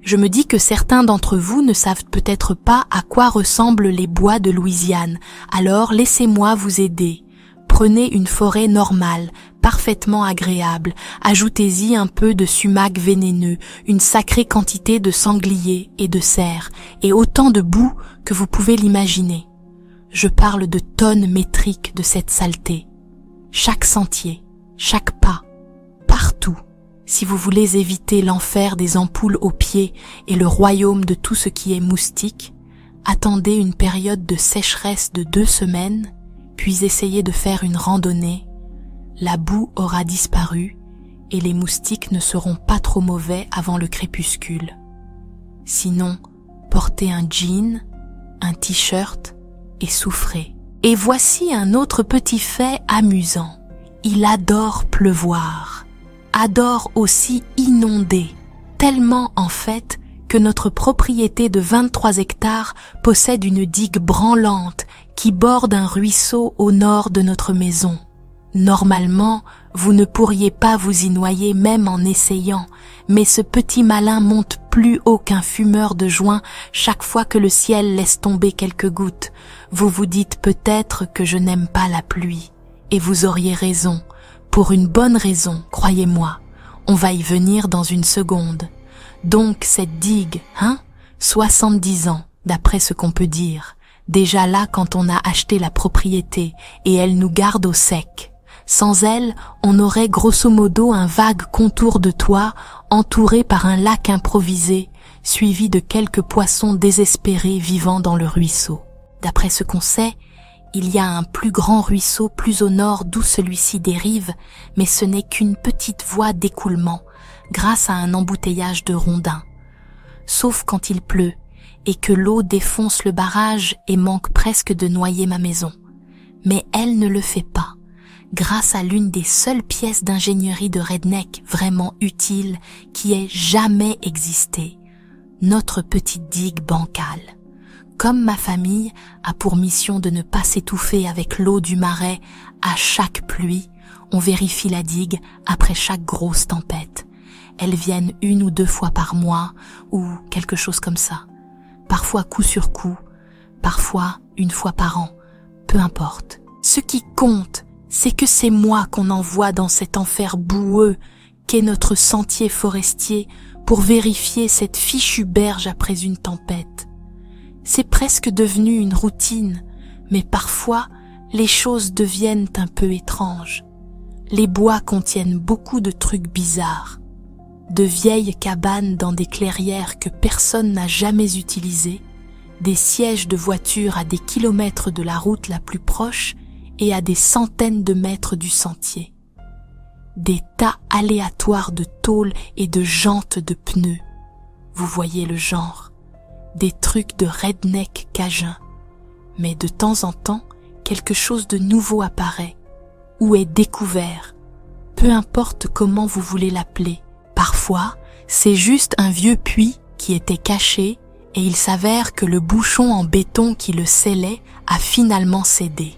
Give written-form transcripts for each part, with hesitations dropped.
Je me dis que certains d'entre vous ne savent peut-être pas à quoi ressemblent les bois de Louisiane, alors laissez-moi vous aider. Prenez une forêt normale, parfaitement agréable, ajoutez-y un peu de sumac vénéneux, une sacrée quantité de sangliers et de cerfs, et autant de boue que vous pouvez l'imaginer. Je parle de tonnes métriques de cette saleté. Chaque sentier, chaque pas, partout. Si vous voulez éviter l'enfer des ampoules aux pieds et le royaume de tout ce qui est moustique, attendez une période de sécheresse de 2 semaines, puis essayez de faire une randonnée. La boue aura disparu et les moustiques ne seront pas trop mauvais avant le crépuscule. Sinon, portez un jean, un t-shirt et souffrez. Et voici un autre petit fait amusant. Il adore pleuvoir. Adore aussi inonder, tellement en fait que notre propriété de 23 hectares possède une digue branlante qui borde un ruisseau au nord de notre maison. Normalement, vous ne pourriez pas vous y noyer même en essayant, mais ce petit malin monte plus haut qu'un fumeur de joint chaque fois que le ciel laisse tomber quelques gouttes. Vous vous dites peut-être que je n'aime pas la pluie, et vous auriez raison. Pour une bonne raison, croyez-moi, on va y venir dans une seconde. Donc cette digue, 70 ans, d'après ce qu'on peut dire, déjà là quand on a acheté la propriété, et elle nous garde au sec. Sans elle, on aurait grosso modo un vague contour de toit, entouré par un lac improvisé, suivi de quelques poissons désespérés vivant dans le ruisseau. D'après ce qu'on sait, il y a un plus grand ruisseau plus au nord d'où celui-ci dérive, mais ce n'est qu'une petite voie d'écoulement, grâce à un embouteillage de rondins. Sauf quand il pleut, et que l'eau défonce le barrage et manque presque de noyer ma maison. Mais elle ne le fait pas, grâce à l'une des seules pièces d'ingénierie de redneck vraiment utile qui ait jamais existé, notre petite digue bancale. Comme ma famille a pour mission de ne pas s'étouffer avec l'eau du marais à chaque pluie, on vérifie la digue après chaque grosse tempête. Elles viennent 1 ou 2 fois par mois ou quelque chose comme ça. Parfois coup sur coup, parfois 1 fois par an, peu importe. Ce qui compte, c'est que c'est moi qu'on envoie dans cet enfer boueux qu'est notre sentier forestier pour vérifier cette fichue berge après une tempête. C'est presque devenu une routine, mais parfois, les choses deviennent un peu étranges. Les bois contiennent beaucoup de trucs bizarres. De vieilles cabanes dans des clairières que personne n'a jamais utilisées, des sièges de voitures à des kilomètres de la route la plus proche et à des centaines de mètres du sentier. Des tas aléatoires de tôles et de jantes de pneus. Vous voyez le genre. Des trucs de redneck cajun. Mais de temps en temps, quelque chose de nouveau apparaît, ou est découvert. Peu importe comment vous voulez l'appeler. Parfois, c'est juste un vieux puits qui était caché et il s'avère que le bouchon en béton qui le scellait a finalement cédé.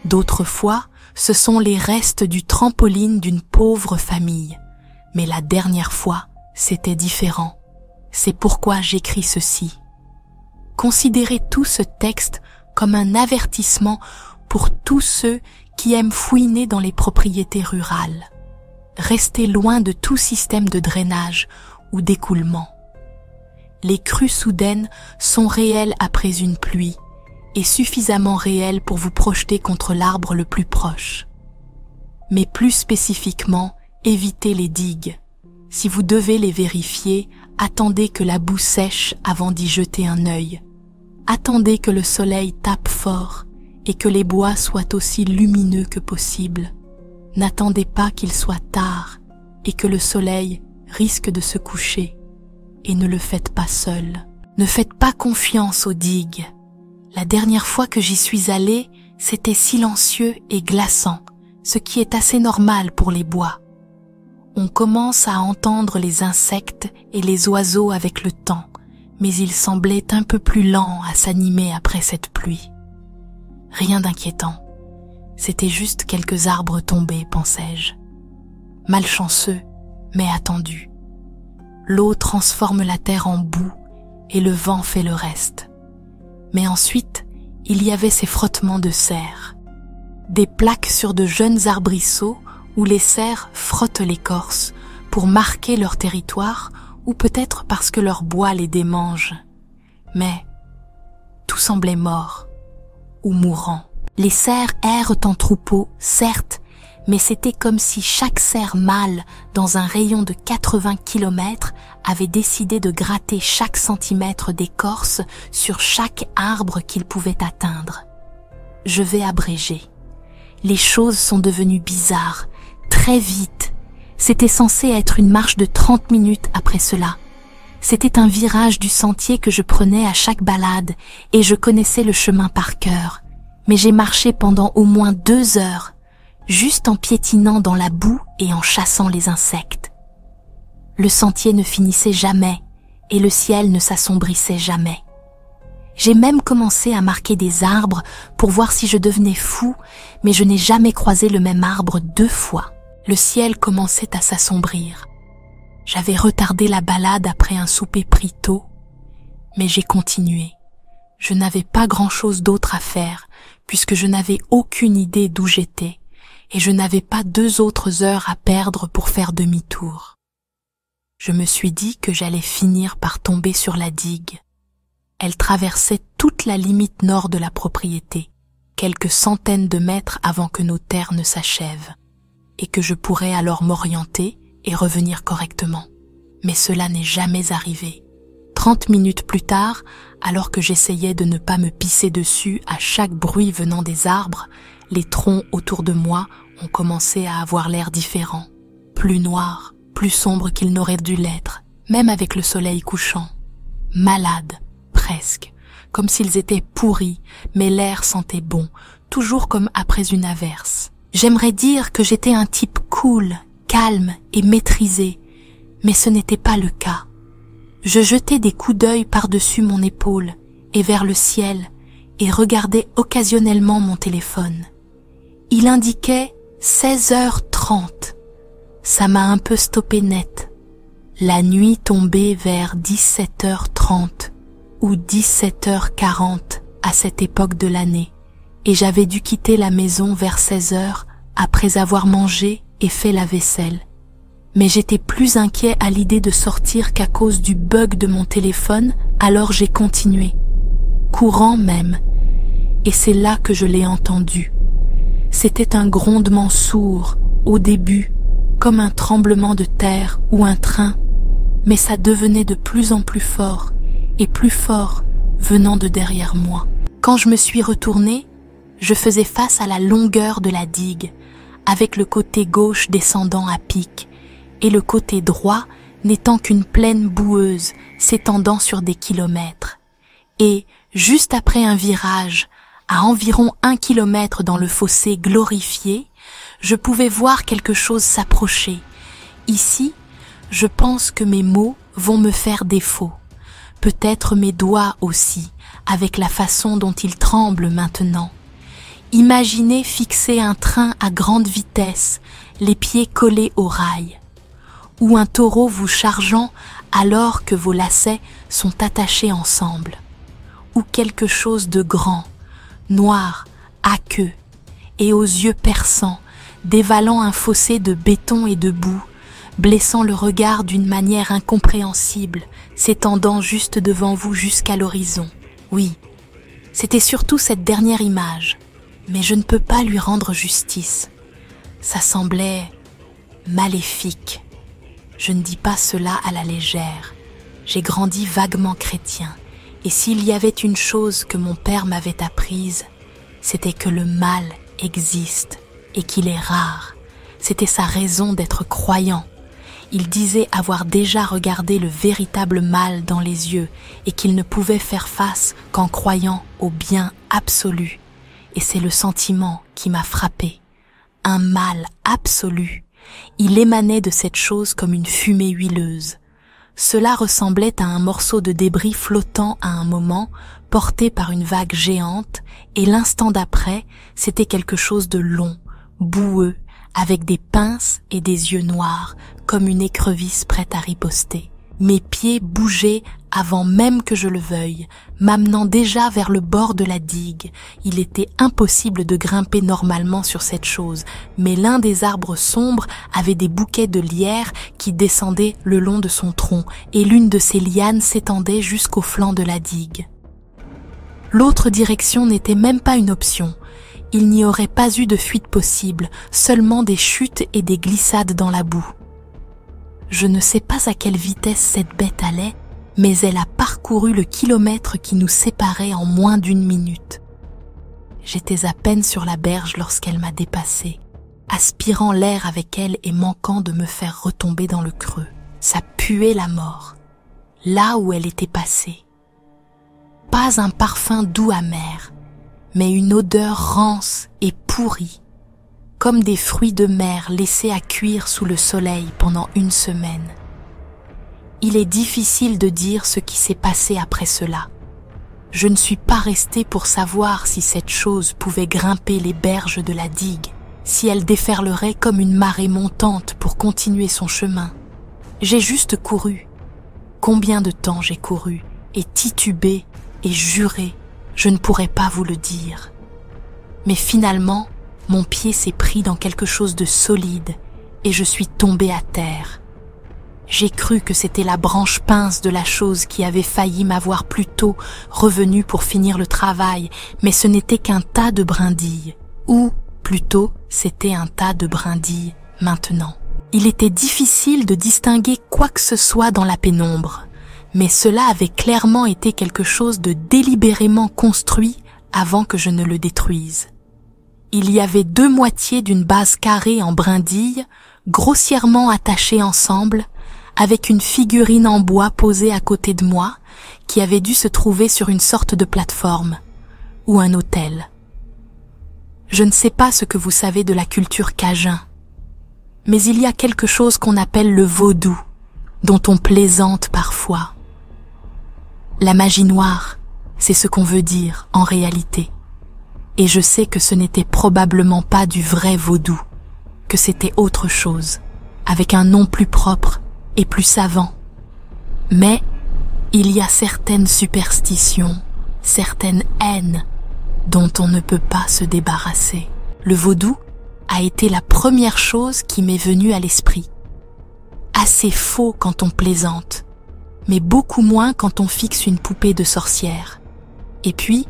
D'autres fois, ce sont les restes du trampoline d'une pauvre famille. Mais la dernière fois, c'était différent. C'est pourquoi j'écris ceci. Considérez tout ce texte comme un avertissement pour tous ceux qui aiment fouiner dans les propriétés rurales. Restez loin de tout système de drainage ou d'écoulement. Les crues soudaines sont réelles après une pluie et suffisamment réelles pour vous projeter contre l'arbre le plus proche. Mais plus spécifiquement, évitez les digues. Si vous devez les vérifier, attendez que la boue sèche avant d'y jeter un œil. Attendez que le soleil tape fort et que les bois soient aussi lumineux que possible. N'attendez pas qu'il soit tard et que le soleil risque de se coucher. Et ne le faites pas seul. Ne faites pas confiance aux digues. La dernière fois que j'y suis allée, c'était silencieux et glaçant, ce qui est assez normal pour les bois. On commence à entendre les insectes et les oiseaux avec le temps, mais ils semblaient un peu plus lents à s'animer après cette pluie. Rien d'inquiétant. C'était juste quelques arbres tombés, pensais-je. Malchanceux, mais attendu. L'eau transforme la terre en boue et le vent fait le reste. Mais ensuite, il y avait ces frottements de cerfs. Des plaques sur de jeunes arbrisseaux où les cerfs frottent l'écorce pour marquer leur territoire ou peut-être parce que leur bois les démange. Mais tout semblait mort ou mourant. Les cerfs errent en troupeau, certes, mais c'était comme si chaque cerf mâle, dans un rayon de 80 km, avait décidé de gratter chaque centimètre d'écorce sur chaque arbre qu'il pouvait atteindre. Je vais abréger. Les choses sont devenues bizarres, très vite. C'était censé être une marche de 30 minutes après cela. C'était un virage du sentier que je prenais à chaque balade et je connaissais le chemin par cœur. Mais j'ai marché pendant au moins 2 heures, juste en piétinant dans la boue et en chassant les insectes. Le sentier ne finissait jamais et le ciel ne s'assombrissait jamais. J'ai même commencé à marquer des arbres pour voir si je devenais fou, mais je n'ai jamais croisé le même arbre 2 fois. Le ciel commençait à s'assombrir. J'avais retardé la balade après un souper pris tôt, mais j'ai continué. Je n'avais pas grand-chose d'autre à faire, puisque je n'avais aucune idée d'où j'étais, et je n'avais pas 2 autres heures à perdre pour faire demi-tour. Je me suis dit que j'allais finir par tomber sur la digue. Elle traversait toute la limite nord de la propriété, quelques centaines de mètres avant que nos terres ne s'achèvent, et que je pourrais alors m'orienter et revenir correctement. Mais cela n'est jamais arrivé. 30 minutes plus tard, alors que j'essayais de ne pas me pisser dessus à chaque bruit venant des arbres, les troncs autour de moi ont commencé à avoir l'air différent, plus noirs, plus sombres qu'ils n'auraient dû l'être, même avec le soleil couchant. Malades, presque, comme s'ils étaient pourris, mais l'air sentait bon, toujours comme après une averse. J'aimerais dire que j'étais un type cool, calme et maîtrisé, mais ce n'était pas le cas. Je jetais des coups d'œil par-dessus mon épaule et vers le ciel et regardais occasionnellement mon téléphone. Il indiquait 16h30. Ça m'a un peu stoppé net. La nuit tombait vers 17h30 ou 17h40 à cette époque de l'année et j'avais dû quitter la maison vers 16h après avoir mangé et fait la vaisselle. Mais j'étais plus inquiet à l'idée de sortir qu'à cause du bug de mon téléphone, alors j'ai continué, courant même, et c'est là que je l'ai entendu. C'était un grondement sourd, au début, comme un tremblement de terre ou un train, mais ça devenait de plus en plus fort, et plus fort, venant de derrière moi. Quand je me suis retournée, je faisais face à la longueur de la digue, avec le côté gauche descendant à pic, et le côté droit n'étant qu'une plaine boueuse s'étendant sur des kilomètres. Et, juste après un virage, à environ 1 kilomètre dans le fossé glorifié, je pouvais voir quelque chose s'approcher. Ici, je pense que mes mots vont me faire défaut. Peut-être mes doigts aussi, avec la façon dont ils tremblent maintenant. Imaginez fixer un train à grande vitesse, les pieds collés au rail, ou un taureau vous chargeant alors que vos lacets sont attachés ensemble, ou quelque chose de grand, noir, à queue, et aux yeux perçants, dévalant un fossé de béton et de boue, blessant le regard d'une manière incompréhensible, s'étendant juste devant vous jusqu'à l'horizon. Oui, c'était surtout cette dernière image, mais je ne peux pas lui rendre justice. Ça semblait maléfique. Je ne dis pas cela à la légère. J'ai grandi vaguement chrétien, et s'il y avait une chose que mon père m'avait apprise, c'était que le mal existe et qu'il est rare. C'était sa raison d'être croyant. Il disait avoir déjà regardé le véritable mal dans les yeux et qu'il ne pouvait faire face qu'en croyant au bien absolu. Et c'est le sentiment qui m'a frappé. Un mal absolu. Il émanait de cette chose comme une fumée huileuse. Cela ressemblait à un morceau de débris flottant à un moment, porté par une vague géante, et l'instant d'après, c'était quelque chose de long, boueux, avec des pinces et des yeux noirs, comme une écrevisse prête à riposter. Mes pieds bougeaient avant même que je le veuille, m'amenant déjà vers le bord de la digue. Il était impossible de grimper normalement sur cette chose, mais l'un des arbres sombres avait des bouquets de lierre qui descendaient le long de son tronc, et l'une de ces lianes s'étendait jusqu'au flanc de la digue. L'autre direction n'était même pas une option. Il n'y aurait pas eu de fuite possible, seulement des chutes et des glissades dans la boue. Je ne sais pas à quelle vitesse cette bête allait, mais elle a parcouru le kilomètre qui nous séparait en moins d'1 minute. J'étais à peine sur la berge lorsqu'elle m'a dépassé, aspirant l'air avec elle et manquant de me faire retomber dans le creux. Ça puait la mort, là où elle était passée. Pas un parfum doux amer, mais une odeur rance et pourrie, comme des fruits de mer laissés à cuire sous le soleil pendant 1 semaine. Il est difficile de dire ce qui s'est passé après cela. Je ne suis pas restée pour savoir si cette chose pouvait grimper les berges de la digue, si elle déferlerait comme une marée montante pour continuer son chemin. J'ai juste couru. Combien de temps j'ai couru, et titubé, et juré, je ne pourrais pas vous le dire. Mais finalement, mon pied s'est pris dans quelque chose de solide et je suis tombée à terre. J'ai cru que c'était la branche pince de la chose qui avait failli m'avoir plus tôt revenu pour finir le travail, mais ce n'était qu'un tas de brindilles. Ou, plutôt, c'était un tas de brindilles maintenant. Il était difficile de distinguer quoi que ce soit dans la pénombre, mais cela avait clairement été quelque chose de délibérément construit avant que je ne le détruise. Il y avait 2 moitiés d'une base carrée en brindilles, grossièrement attachées ensemble, avec une figurine en bois posée à côté de moi, qui avait dû se trouver sur une sorte de plateforme, ou un autel. Je ne sais pas ce que vous savez de la culture cajun, mais il y a quelque chose qu'on appelle le vaudou, dont on plaisante parfois. La magie noire, c'est ce qu'on veut dire en réalité. Et je sais que ce n'était probablement pas du vrai vaudou, que c'était autre chose, avec un nom plus propre et plus savant. Mais il y a certaines superstitions, certaines haines dont on ne peut pas se débarrasser. Le vaudou a été la première chose qui m'est venue à l'esprit. Assez faux quand on plaisante, mais beaucoup moins quand on fixe une poupée de sorcière. Et puis,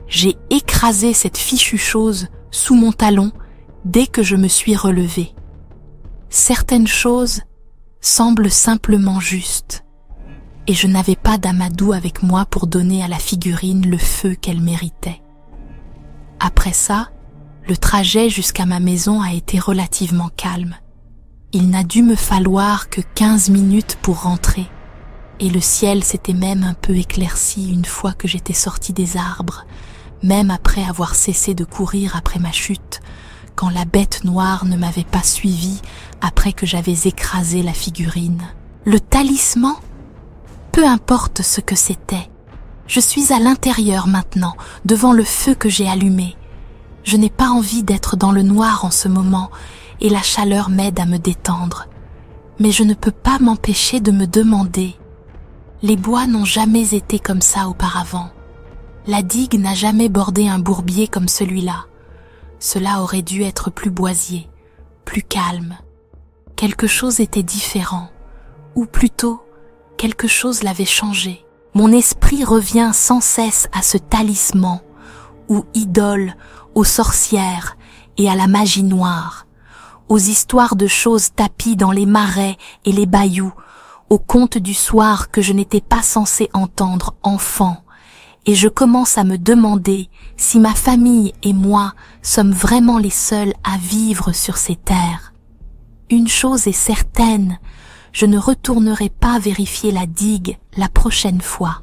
j'ai écrasé cette fichue chose sous mon talon dès que je me suis relevée. Certaines choses semblent simplement justes, et je n'avais pas d'amadou avec moi pour donner à la figurine le feu qu'elle méritait. Après ça, le trajet jusqu'à ma maison a été relativement calme. Il n'a dû me falloir que 15 minutes pour rentrer, et le ciel s'était même un peu éclairci une fois que j'étais sortie des arbres, même après avoir cessé de courir après ma chute, quand la bête noire ne m'avait pas suivi après que j'avais écrasé la figurine. Le talisman? Peu importe ce que c'était. Je suis à l'intérieur maintenant, devant le feu que j'ai allumé. Je n'ai pas envie d'être dans le noir en ce moment, et la chaleur m'aide à me détendre. Mais je ne peux pas m'empêcher de me demander. Les bois n'ont jamais été comme ça auparavant. La digue n'a jamais bordé un bourbier comme celui-là. Cela aurait dû être plus boisier, plus calme. Quelque chose était différent, ou plutôt, quelque chose l'avait changé. Mon esprit revient sans cesse à ce talisman, ou idole, aux sorcières et à la magie noire, aux histoires de choses tapies dans les marais et les bayous, aux contes du soir que je n'étais pas censée entendre enfant, et je commence à me demander si ma famille et moi sommes vraiment les seuls à vivre sur ces terres. Une chose est certaine, je ne retournerai pas vérifier la digue la prochaine fois.